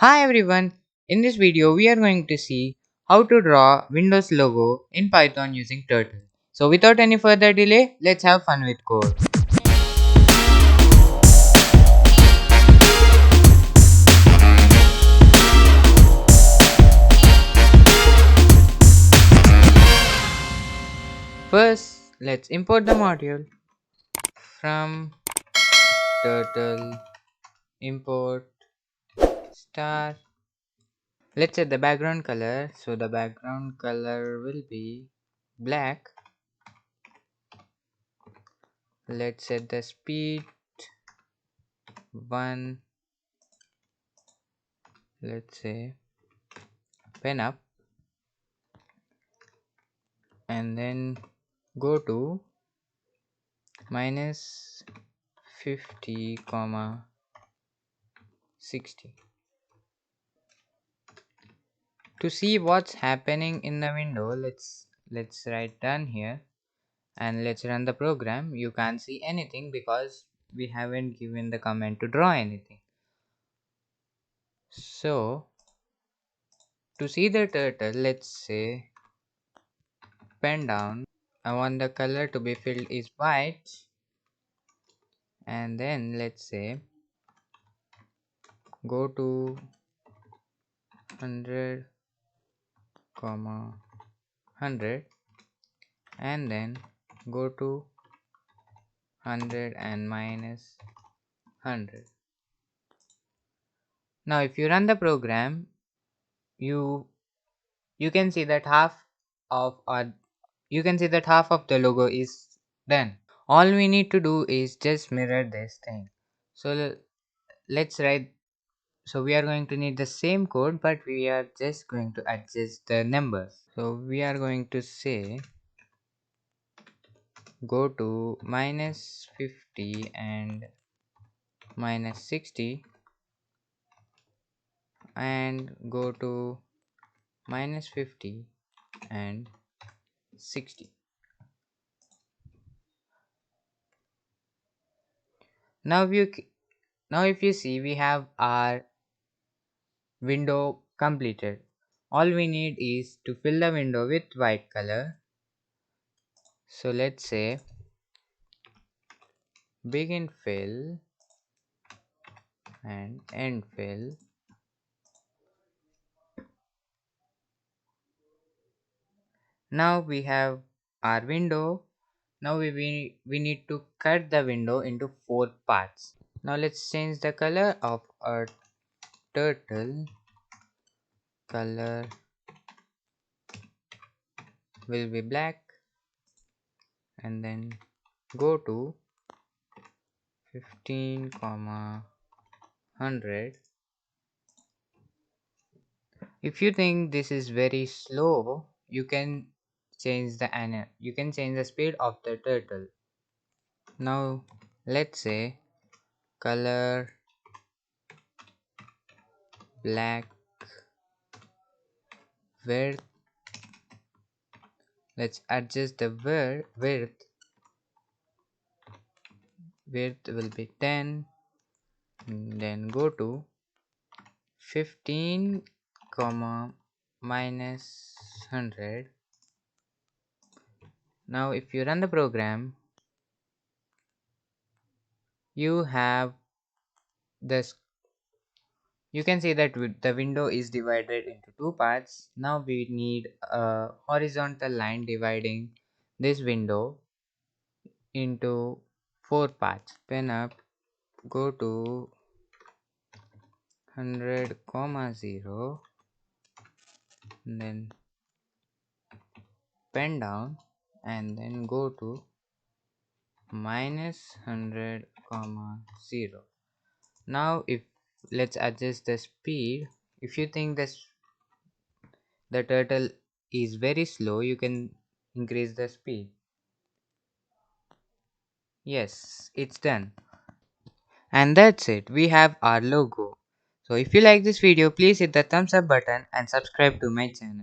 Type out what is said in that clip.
Hi everyone, in this video we are going to see how to draw Windows logo in Python using Turtle. So without any further delay, let's have fun with code. First, let's import the module from Turtle import star. Let's set the background color. So the background color will be black. Let's set the speed 1. Let's say pen up, and then go to minus 50 comma 60 to see what's happening in the window. Let's write done here and let's run the program. You can't see anything because we haven't given the command to draw anything. So to see the turtle, let's say pen down. I want the color to be filled is white, and then let's say go to 100 comma 100 and then go to 100 and minus 100. Now if you run the program, you you can see that half of the logo is done. All we need to do is just mirror this thing. So let's write. So we are going to need the same code, but we are just going to adjust the numbers. So we are going to say go to minus 50 and minus 60 and go to minus 50 and 60. Now if you see, we have our window completed. All we need is to fill the window with white color. So let's say begin fill and end fill. Now we have our window. Now we need to cut the window into 4 parts. Now let's change the color of our turtle. Color will be black, and then go to 15 comma 100. If you think this is very slow, you can change the speed of the turtle. Now let's say color black, width. Let's adjust the width. Width will be 10. Then go to 15 comma minus 100. Now if you run the program, you have this. You can see that the window is divided into 2 parts. Now we need a horizontal line dividing this window into 4 parts. Pen up, go to 100 comma 0, then pen down and then go to minus 100 comma 0. Now if let's adjust the speed. If you think the turtle is very slow, you can increase the speed. Yes, it's done. And that's it, we have our logo. So if you like this video, please hit the thumbs up button and subscribe to my channel.